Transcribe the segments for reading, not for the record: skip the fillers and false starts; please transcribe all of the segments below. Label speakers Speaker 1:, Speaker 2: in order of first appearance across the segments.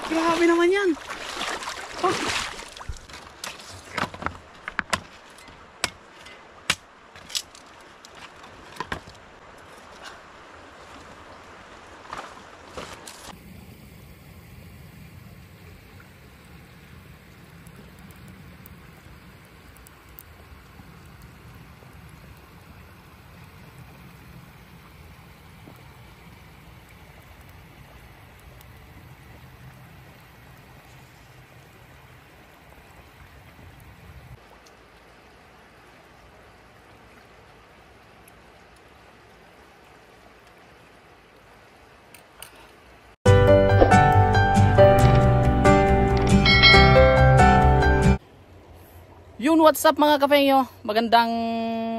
Speaker 1: Grabe naman yan. Oh. Yun, what's up mga kapengyo? Magandang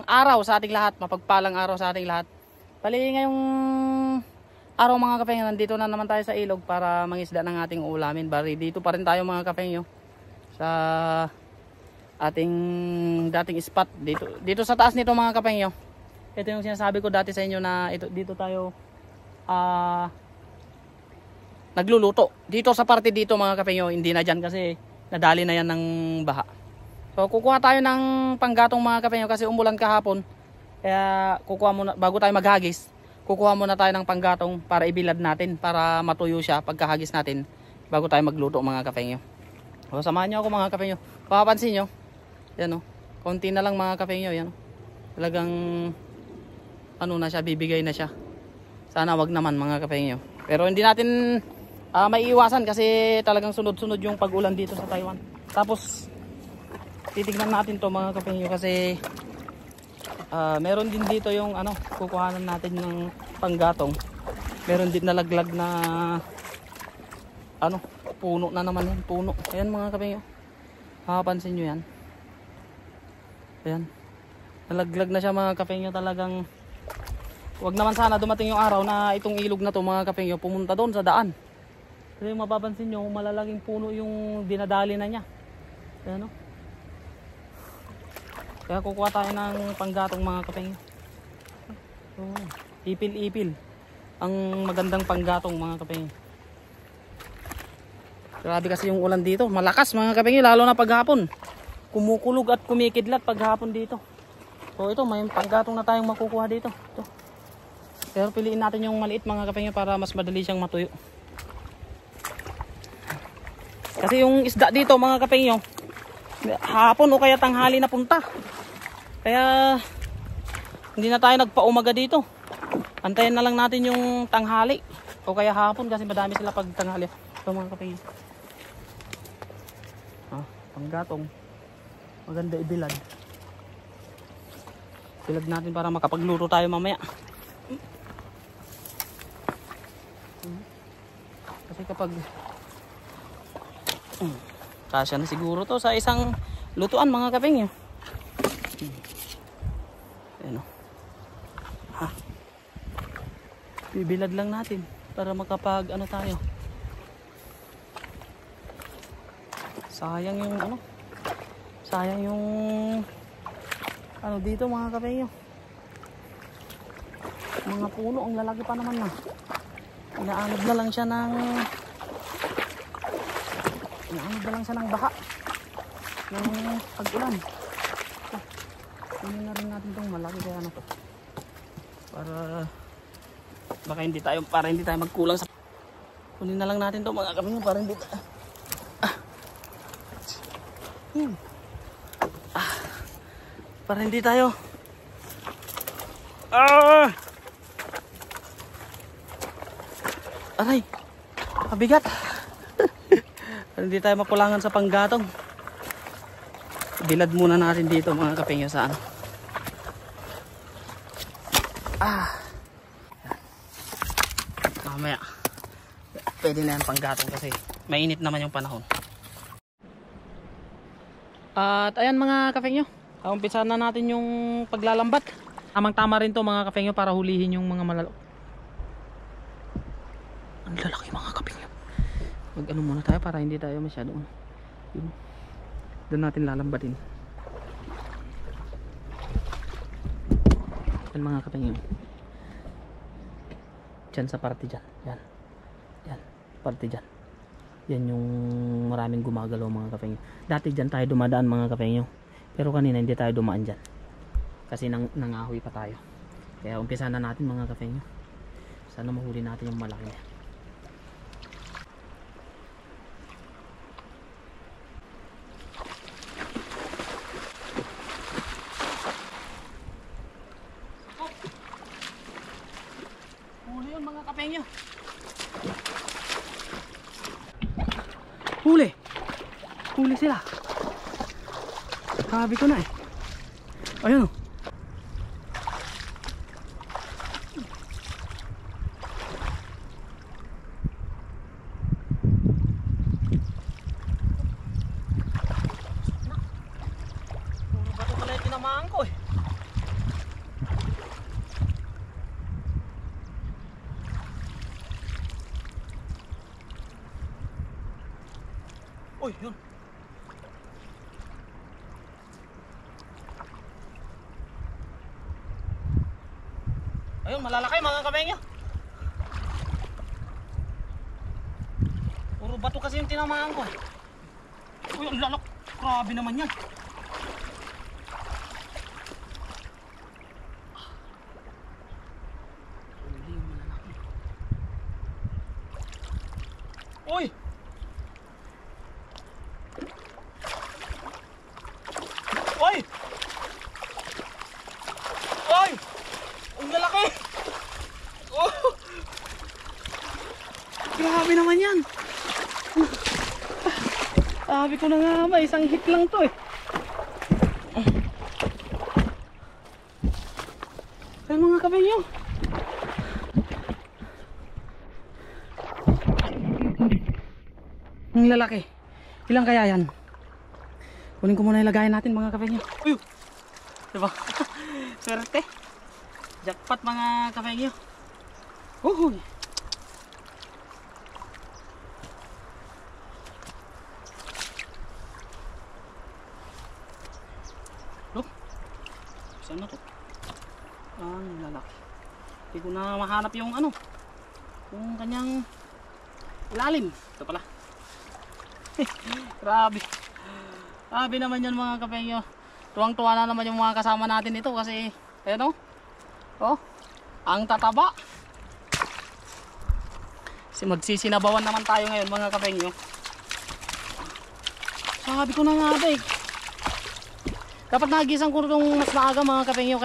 Speaker 1: araw sa ating lahat, mapagpalang araw sa ating lahat. Bali ngayong araw mga kapengyo, nandito na naman tayo sa ilog para mangisda ng ating ulamin. Bali dito pa rin tayo mga kapengyo sa ating dating spot dito sa taas nito mga kapengyo. Ito yung sinasabi ko dati sa inyo na dito tayo nagluluto. Dito sa parte dito mga kapengyo, hindi na dyan kasi nadali na yan ng baha. So kukuha tayo ng panggatong mga kapengyo kasi umulan kahapon. Kaya kukuha muna, bago tayo maghagis, kukuha muna tayo ng panggatong para ibilad natin, para matuyo siya pagkahagis natin bago tayo magluto mga kapengyo. So samahan nyo ako mga kapengyo. Papansin nyo, yan o, konti na lang mga kapengyo, yan o. Talagang ano na siya, bibigay na siya. Sana wag naman mga kapengyo. Pero hindi natin maiiwasan kasi talagang sunod-sunod yung pag-ulan dito sa Taiwan. Tapos titignan natin to mga kapengyo kasi meron din dito yung kukuhanan natin ng panggatong. Meron din nalaglag na puno na naman yan, puno. Ayan mga kapengyo, makapansin nyo yan. Ayan, nalaglag na siya mga kapengyo. Talagang wag naman sana dumating yung araw na itong ilog na to mga kapengyo pumunta doon sa daan. Kasi mapapansin nyo, malalaging puno yung dinadali na niya. Ayan o. Kaya kukuha tayo ng panggatong mga kapengyo. Ipil-ipil ang magandang panggatong mga kapengyo. Grabe kasi yung ulan dito, malakas mga kapengyo, lalo na paghapon. Kumukulog at kumikidlat paghapon dito. So ito, may panggatong na tayong makukuha dito. Ito. Pero piliin natin yung maliit mga kapengyo para mas madali siyang matuyo. Kasi yung isda dito mga kapengyo, hapon o kaya tanghali na punta. Kaya hindi na tayo nagpaumaga dito. Antayin na lang natin yung tanghali o kaya hapon kasi madami sila pag tanghali. Ito mga kapengyo. Panggatong. Maganda ibilad. Bilad natin para makapagluto tayo mamaya. Kasi kapag kasya na siguro to sa isang lutuan mga kapengyo. Ayan o. Bibilad lang natin para makapag tayo. Sayang yung sayang yung dito mga kapengyo. Mga puno ang lalaki pa naman na. Inaanod na lang siya ng baha ng pag-ulan. Kunin na rin natin itong malaki kaya to. Para hindi tayo magkulang sa. Kunin na lang natin to mga kapengyo para hindi para hindi tayo aray, mabigat. Hindi tayo makulangan sa panggatong. Bilad muna natin dito mga kapengyo sa mamaya pwede na yan panggatong kasi mainit naman yung panahon. At ayan mga kapengyo, umpisa na natin yung paglalambat. Tamang tama rin to mga kapengyo para hulihin yung mga malalo. Ang lalaki mga kapengyo. Mag muna tayo para hindi tayo masyado doon natin lalambatin. Yan mga kapengyo, dyan sa parte dyan, yan parte dyan. Yan yung maraming gumagalaw mga kapengyo. Dati dyan tayo dumadaan mga kapengyo. Pero kanina hindi tayo dumaan dyan. Kasi nangahoy pa tayo. Kaya umpisa na natin mga kapengyo. Sana mahuli natin yung malaki na. Huli yun mga kapengyo. Huli. Huli sila. Sabi ko na eh. Ayun o. Puro bato pala yung tinamaan ko eh. Uy, yun. Ayun, malalaki mga kapengyo. Puro bato kasi yung tinamaan ko. Uy, ang lalak. Grabe naman yan. Huli yung malalaki. Uy! Uy! Uy! Ang lalaki! Oh! Grabe naman yan! Sabi ko na nga ba, isang hit lang to eh. Ay mga kapengyo. Ang lalaki. Ilang kaya yan? Kunin ko muna yung lagayan natin mga kapengyo. Uy! Diba? Swerte. Jackpot mga kapengyo. Uhuy! Look! Saan na to? Ang lalaki. Hindi ko na mahanap yung ano. Yung kanyang ilalim. Ito pala. Grabe. Grabe naman yan mga kapengyo. Tuwang-tuwa na naman yung mga kasama natin ito kasi ayan o. Oh, ang tataba. Kasi magsisinabawan naman tayo ngayon mga kapengyo. Sabi ko na nga ba eh. Dapat nagisang ko nung mas maaga mga kapengyo.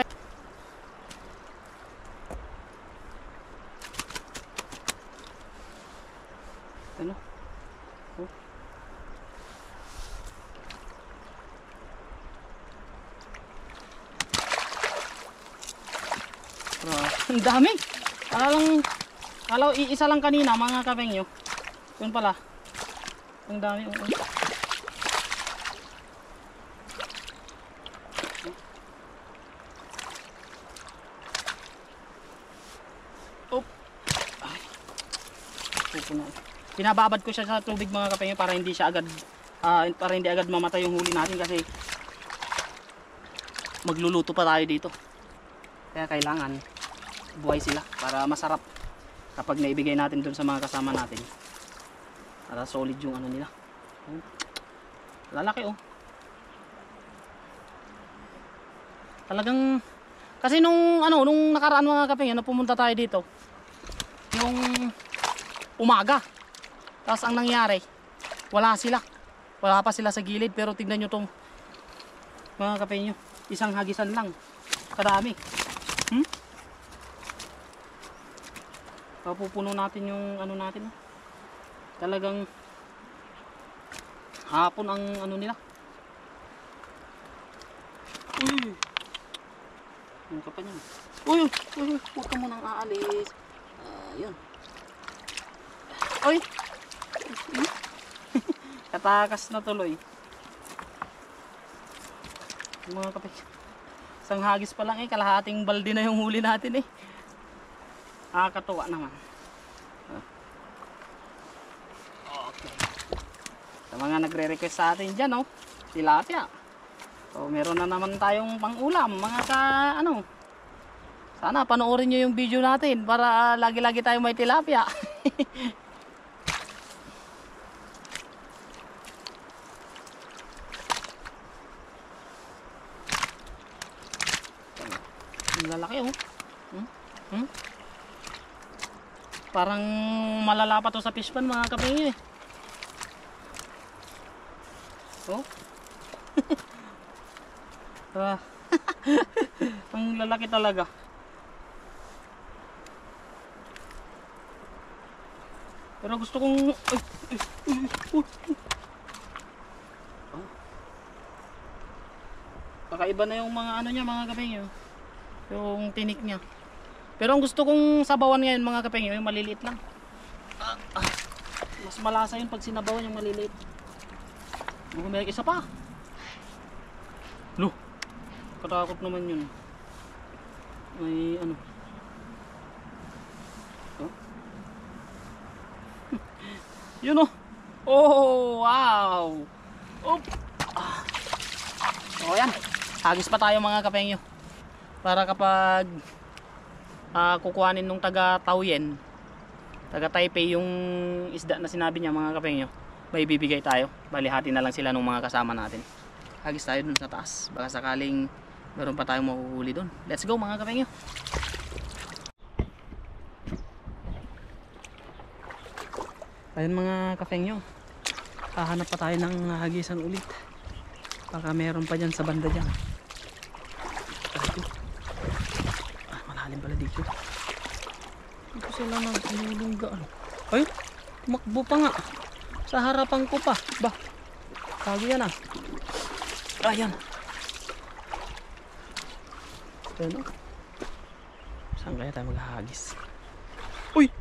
Speaker 1: Ano? Oh. Ang dami. Kala iisa lang kanina mga kapengyo. Yun pala. Ang dami. Oh. Ay. Pupuno. Pinababad ko siya sa tubig mga kapengyo para hindi siya agad para hindi agad mamatay yung huli natin kasi magluluto pa tayo dito. Kaya kailangan buhay sila para masarap kapag naibigay natin dun sa mga kasama natin. Para solid yung ano nila. Lalaki oh. Talagang kasi nung nakaraan mga kapengyo na pumunta tayo dito. Yung umaga. Tapos ang nangyari, wala sila. Wala pa sila sa gilid pero tignan nyo tong mga kapengyo. Isang hagisan lang. Kadami. Papupuno natin yung ano natin. Talagang hapon ang ano nila. Uy. Ano ka pa niyan? Uy, huwag ka munang aalis. Yun. Uy. Katakas na tuloy. Mga kapatid. Isang hagis pa lang eh, kalahating balde na yung huli natin eh. Nakakatuwa naman. Okay. Sa mga nagre-request sa atin dyan, oh, tilapia. So, meron na naman tayong pang-ulam, mga sana panoorin nyo yung video natin para lagi-lagi tayo may tilapia. lalaki oh. Hmm? Parang malala pa to sa fish pan mga kapengyo eh. Oh. Ang lalaki talaga. Pero gusto kong kakaiba na yung mga ano niya mga kapengyo. Yung tinik niya. Pero ang gusto kong sabawan ngayon mga kapengyo, yung maliliit lang. Mas malasa yun pag sinabawan yung maliliit. May isa pa. Lo. Katakot naman yun. May ano. Oh. Yun oh. Oh, wow. Oop. So yan. Hagis pa tayo mga kapengyo. Para kapag kukuhanin nung taga Taoyuan, taga Taipei yung isda na sinabi niya mga kapengyo, may bibigay tayo. Bali hati na lang sila nung mga kasama natin. Hagis tayo dun sa taas. Baka sakaling meron pa tayong makuhuli dun. Let's go mga kapengyo. Ayun mga kapengyo, hahanap pa tayo ng hagisan ulit. Baka meron pa dyan sa banda dyan. Malalim pala dito. Dito sila nagulungga. Ay, tumakbo pa nga. Sa harapan ko pa. Ba, tago yan ah. Ayan. Ayan oh. Saan kaya tayo maghahagis? Uy!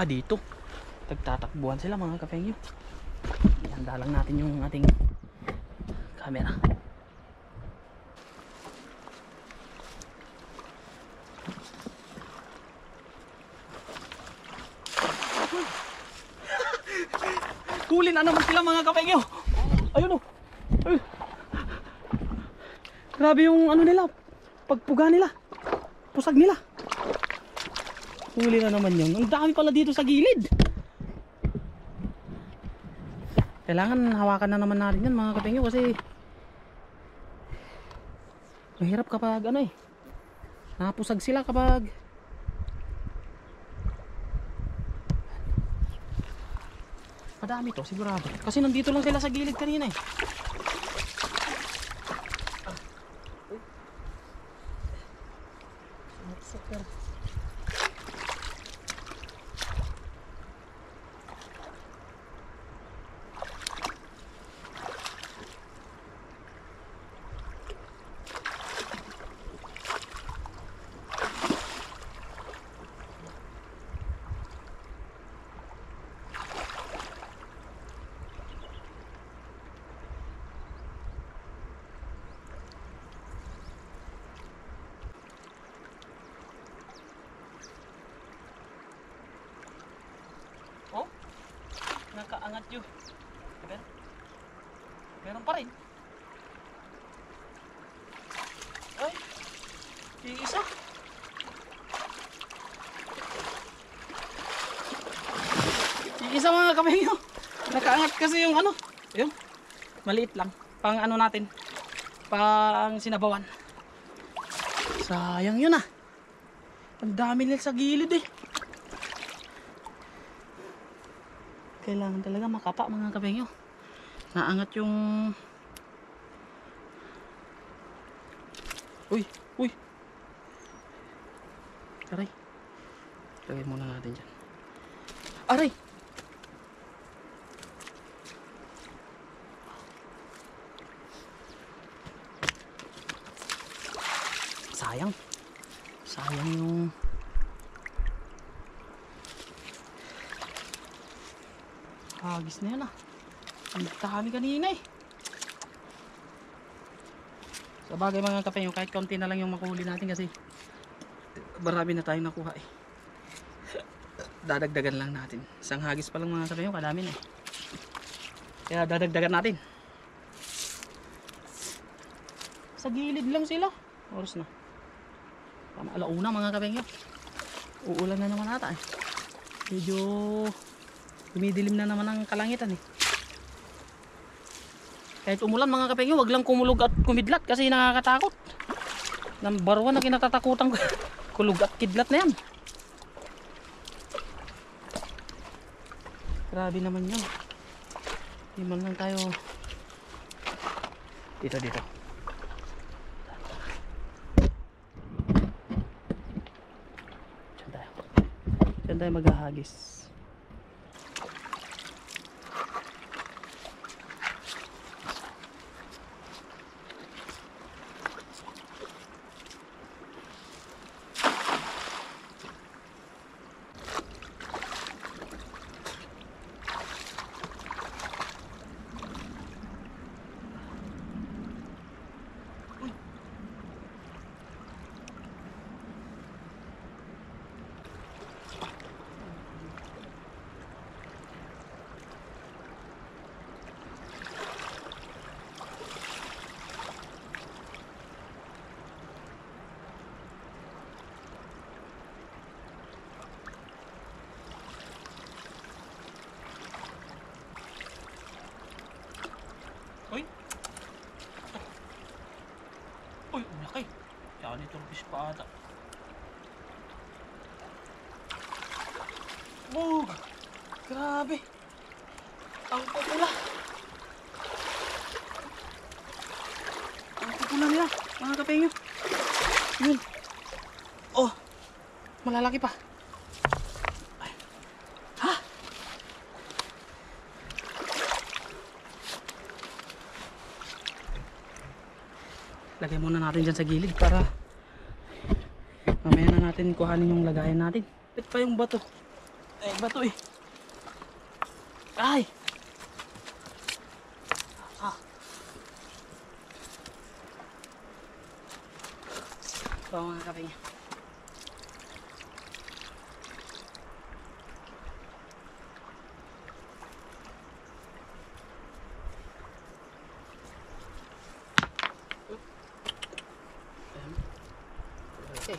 Speaker 1: Dito. Tagtatakbuhan sila mga kapengyo. Ihanda lang natin yung ating camera. Huli na naman sila mga kapengyo. Ayun oh. Ay. Grabe yung ano nila, pagpuga nila, pusag nila. Huli na naman yun. Ang dami pala dito sa gilid. Kailangan hawakan na naman natin yan mga kapengyo kasi mahirap kapag ano eh, napusag sila kapag madami to sigurado kasi nandito lang sila sa gilid kanina eh. Oh, nakaangat yun. Meron pa rin. Ay, yung isa. Yung isa mga kapengyo. Nakaangat kasi yung ano. Yun, maliit lang. Pang ano natin. Pang sinabawan. Sayang yun ah. Ang dami nila sa gilid eh. Kailangan talaga makapa mga kapengyo. Naangat yung uy. Aray. Lagay muna natin dyan. Aray. Sayang yung hagis na yan ah. Ang dami kanina eh. Sa bagay mga kapengyo, kahit konti na lang yung makuhuli natin kasi marami na tayong nakuha eh. Dadagdagan lang natin. Isang hagis pa lang mga kapengyo, kadami na eh. Kaya dadagdagan natin. Sa gilid lang sila. Oras na. Alauna mga kapengyo. Uulan na naman ata eh. Medyo dumidilim na naman ang kalangitan eh. Kahit umulan mga kapengyo, wag lang kumulog at kumidlat kasi nakakatakot. Number 1 na kinatatakutan ko. Kulog at kidlat na yan. Grabe naman yun. Di man lang tayo. Dito. Diyan tayo maghahagis. Uy, ang laki. Yan itong fish pa ata. Bug! Grabe! Ang pupula! Ang pupula nila, mga kapengyo. Yun. Oh! Malalaki pa. Ay. Ha? Lagay muna natin dyan sa gilid para mamaya na natin kuhanin yung lagayan natin. Ito pa yung bato. Ay, bato eh. Ay! So mga kapengyo. Okay.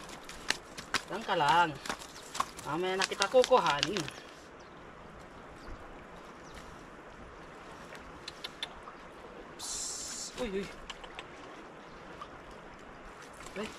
Speaker 1: Lang ka lang. Mamaya na kita kukuhanin. Psst. Uy. Okay.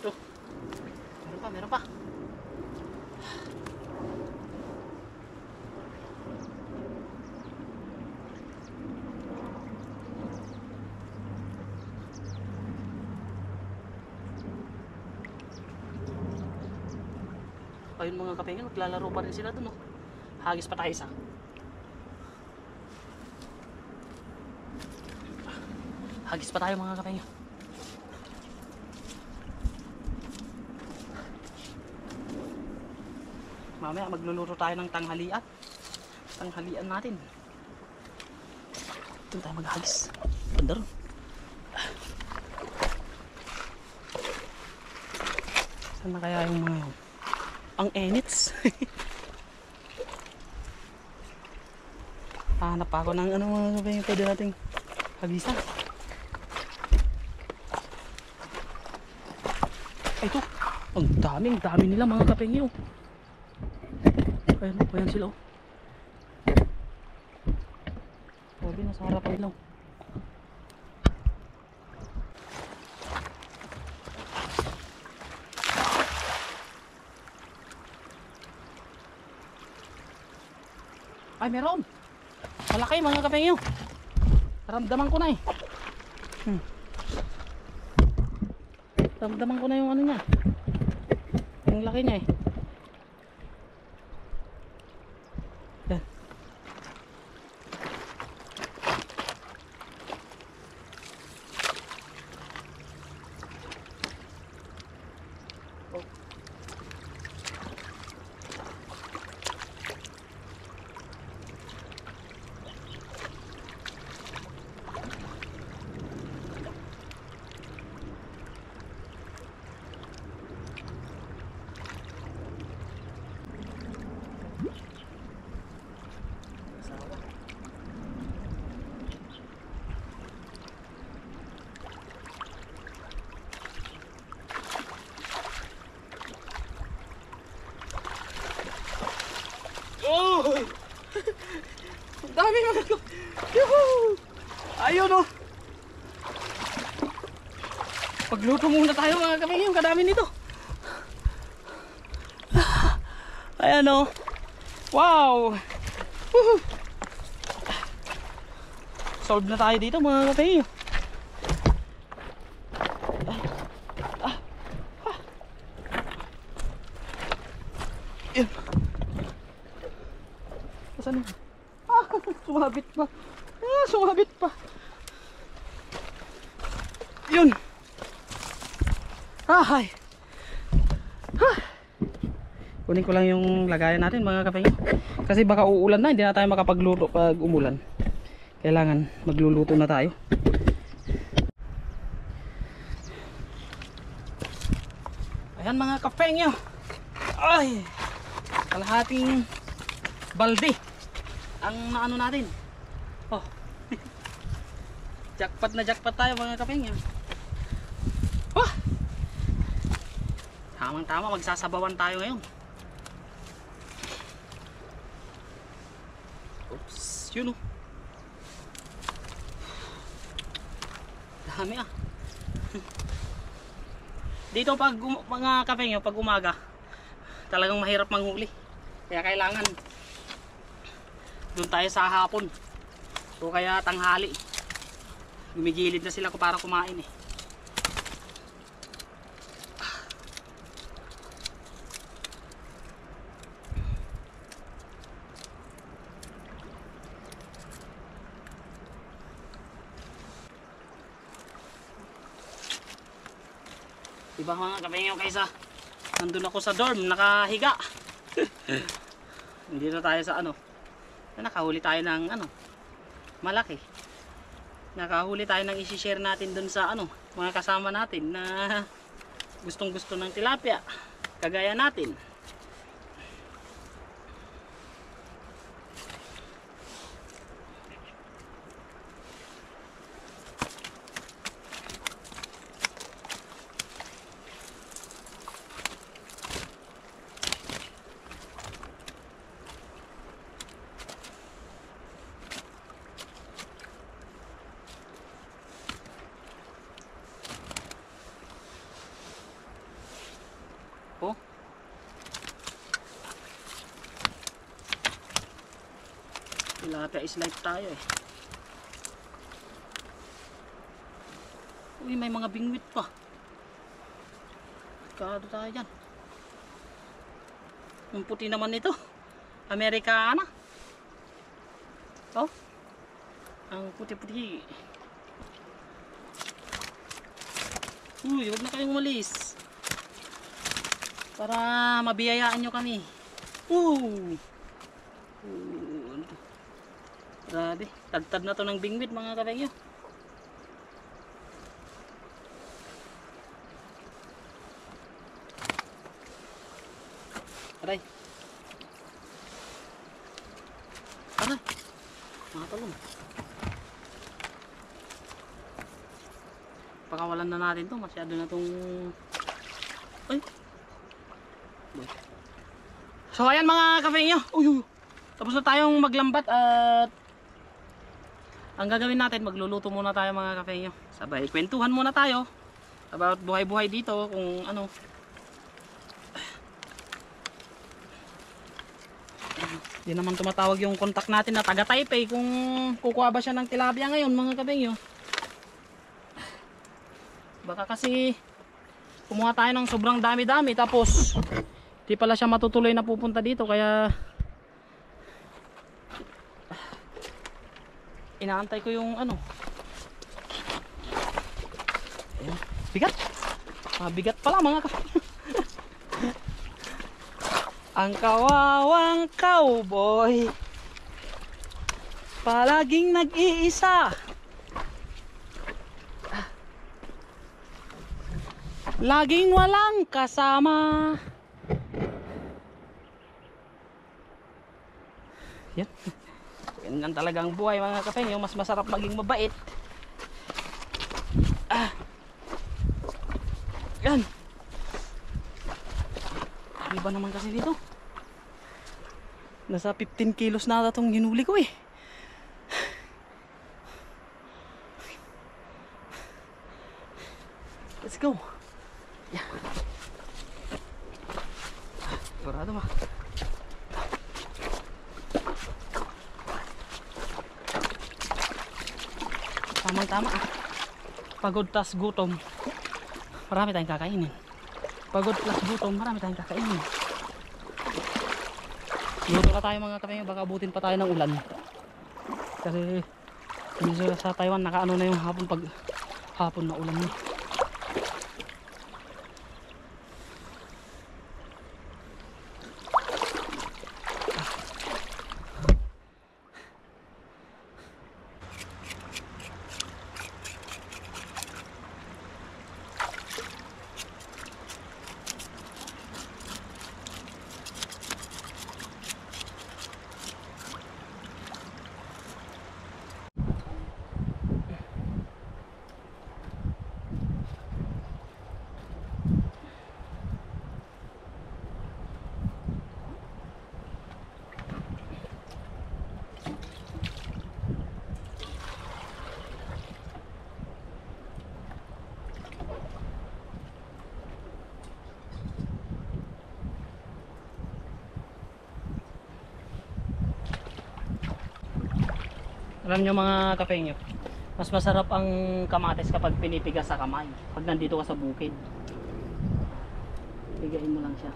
Speaker 1: Ito. Meron pa. Ayun mga kapengyo, naglalaro pa rin sila dun, oh. Hagis pa tayo isa. Hagis pa tayo mga kapengyo. Mamaya magluluto tayo ng tanghalian. Tanghalian natin. Ito tayo maghagis. Ganda rin. Saan na kaya yung mga yun? Ang enits. Hanap pa ako ng ano mga sabi yung pwede nating hagisan. Ito. Ang dami nila mga kapengyo. Ayan sila, oh. Sabi na sa harap nila. Ay, meron. Malaki mga kapengyo. Ramdaman ko na eh. Ramdaman ko na yung ano niya. Yung laki niya eh. Yan. Oh. dami mga Yuhuu! Ayun oh. Pagluto muna tayo mga kapengyo, kadami nito. Ayan oh. Wow. Woohoo. Solve na tayo dito mga kapengyo. Yun. Saan yun? Sumabit pa. Sumabit pa. Yun. Ay. Kunin ko lang yung lagayan natin mga kapengyo. Kasi baka uulan na, hindi na tayo makapagluto pag umulan. Kailangan magluluto na tayo. Ayan mga kapengyo. Ay. Kalahating balde ang naano natin. Oh. Jackpot na jackpot tayo mga kapengyo. Oh. Tamang tama, magsasabawan tayo ngayon. Oops, yun oh. Dami ah. Dito pag mga kapengyo, pag umaga talagang mahirap manghuli. Kaya kailangan doon tayo sa hapon o kaya tanghali. Gumigilid na sila ko para kumain eh. Diba mga kapengyo, kaysa nandun ako sa dorm nakahiga. Hindi na tayo sa ano, nakahuli tayo ng ano malaki. Nakahuli tayo ng isi-share natin dun sa ano mga kasama natin na gustong gusto ng tilapia kagaya natin. Oh. Tilapia is life tayo eh. Uy, may mga bingwit pa. Kado tayo dyan. Yung puti naman nito, Americana. Oh, ang puti-puti. Uy, huwag na kayong umalis para mabiyayaan nyo kami. Grabe, tagtad na to ng bingwit mga kapengyo. Aray. Aray. Mga talong. Pakawalan na natin to, masyado na tong ay. So ayan mga kapengyo. Tapos na tayong maglambat at ang gagawin natin, magluluto muna tayo mga kapengyo. Sabay kwentuhan muna tayo about buhay-buhay dito, kung ano. Di naman tumatawag yung contact natin na taga Taipei kung kukuha ba siya ng tilapia ngayon mga kapengyo. Baka kasi kumuha tayo ng sobrang dami-dami tapos di pala siya matutuloy na pupunta dito, kaya inaantay ko yung ano. Ayan. Bigat. Bigat pala mga kapengyo. Ang kawawang cowboy palaging nag-iisa, laging walang kasama. Yan. Yan ang talagang buhay mga kapengyo. Mas masarap maging mabait. Yan. Iba naman kasi dito. Nasa 15 kilos na itong hinuli ko eh. Let's go. Yeah. Sigurado ba? Tamang tama ah. Pagod tas gutom, marami tayong kakainin. Pagod plus gutom, marami tayong kakainin. Luto na tayo mga kapatid, baka abutin pa tayo ng ulan. Kasi sa Taiwan nakaano na yung hapon, pag hapon na ulan na. Alam nyo mga kapengyo, mas masarap ang kamatis kapag pinipigas sa kamay. Pag nandito ka sa bukid, pigain mo lang siya.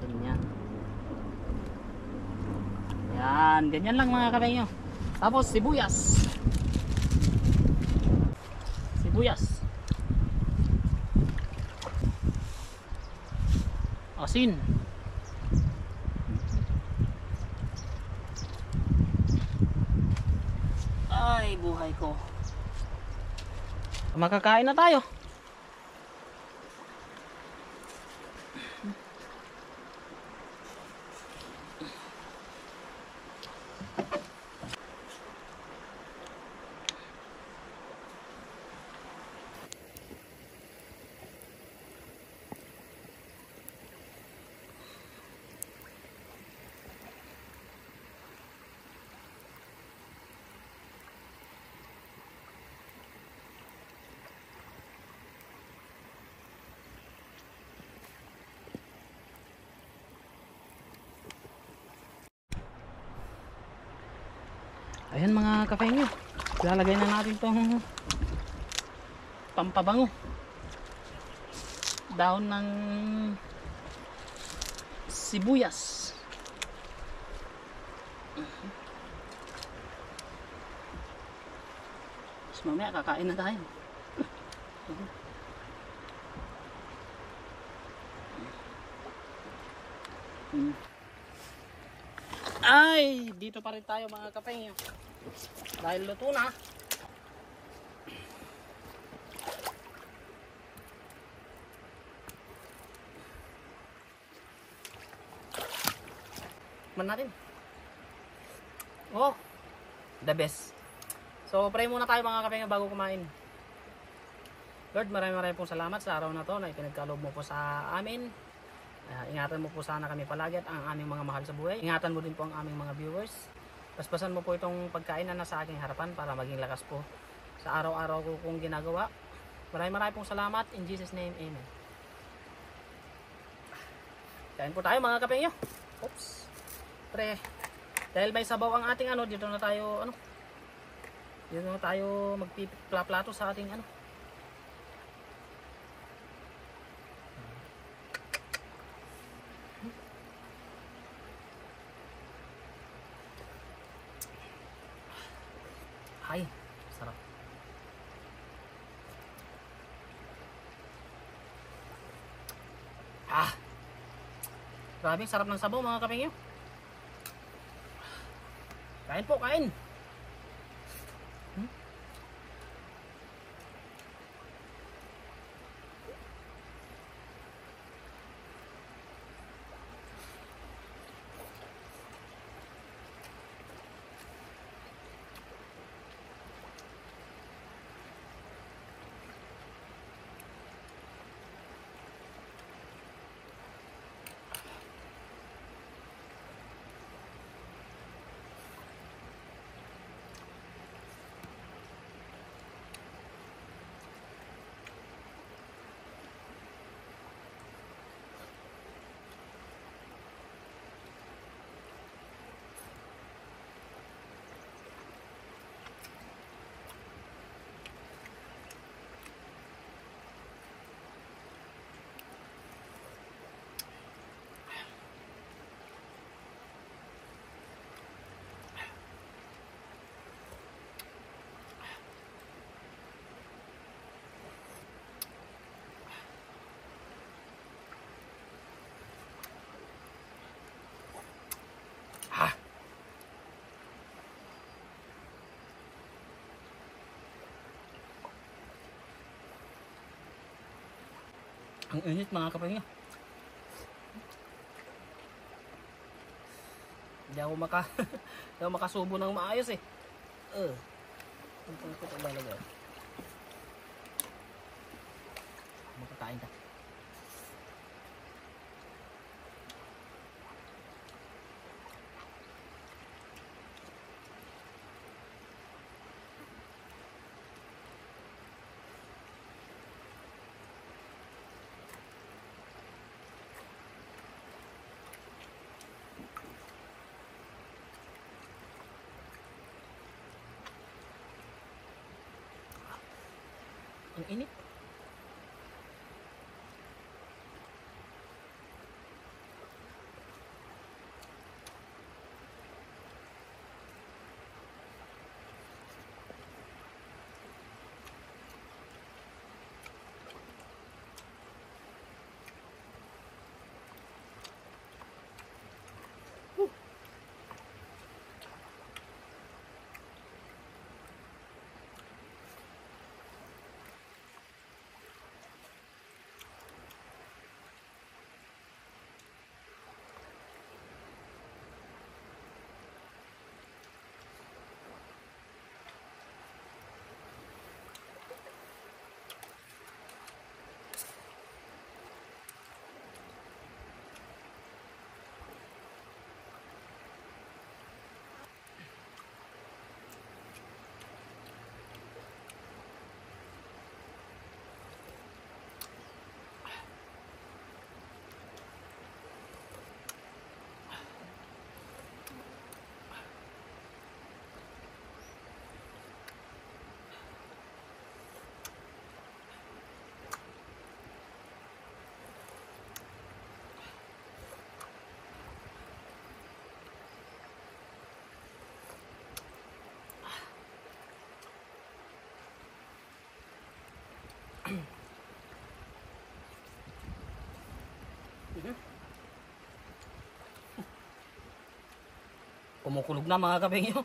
Speaker 1: Ganyan. Yan, ganyan lang mga kapengyo. Tapos sibuyas. Sibuyas. Asin. Ay, buhay ko. Makakain na tayo. Ayan mga kapengyo, lalagay na natin itong pampabango, dahon ng sibuyas. Tapos mamaya kakain na tayo. Ay, dito pa rin tayo mga kapengyo. Dahil luto na. Man natin. Oh, the best. So, pray muna tayo mga kapengyo bago kumain. Lord, maraming pong salamat sa araw na to na ipinagkaloob mo po sa amin. Ingatan mo po sana kami palagi at ang aming mga mahal sa buhay. Ingatan mo din po ang aming mga viewers. Paspasan mo po itong pagkain na nasa aking harapan para maging lakas po sa araw-araw ko kong ginagawa. Maraming pong salamat. In Jesus' name, Amen. Kain po tayo mga kapengyo. Oops. Pre. Dahil may sabaw ang ating dito na tayo magpiplaplato sa ating Ay, sarap. Grabe, sarap ng sabaw mga kapengyo. Kain po, kain. Ang init mga kapahinga. Hindi ako hindi ako makasubo ng maayos eh. Punta ko ito lalagay. Makakain ka. Ang init. Kumukulog na mga kapengyo.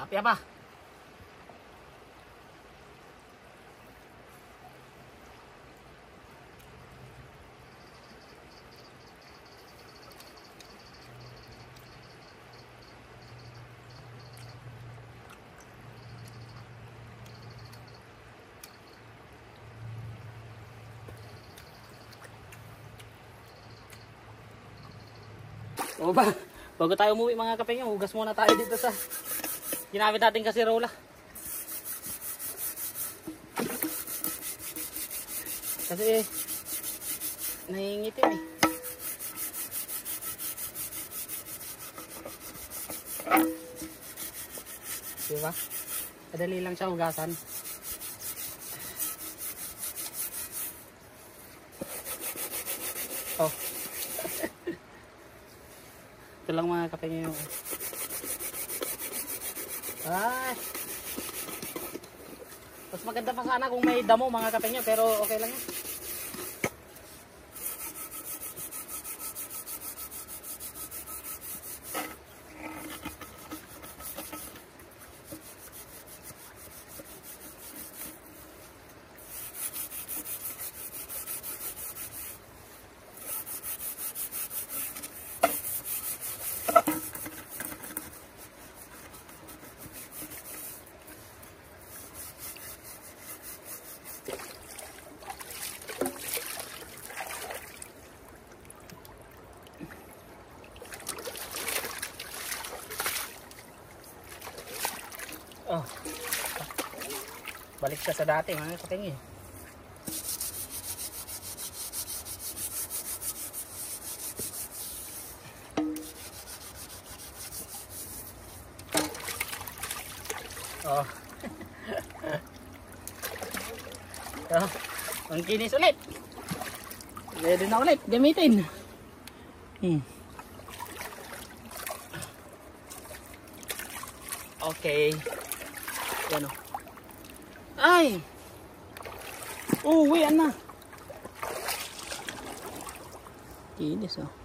Speaker 1: Tilapia pa. O ba, bago tayo umuwi mga kapengyo, hugas muna tayo dito sa ginamit natin kasirola. Kasi nangingitim eh. Diba? Kadali lang siya hugasan. Oh. Ito lang mga kapengyo. Ay. Mas maganda pa sana kung may damo mga kapengyo, pero okay lang yan. Oh. Balik siya sa dati mga kapengyo. Oh. So, ang kinis ulit. Ready na ulit gamitin. Okay. Yan o. Ay! Uwian na. Kinis oh.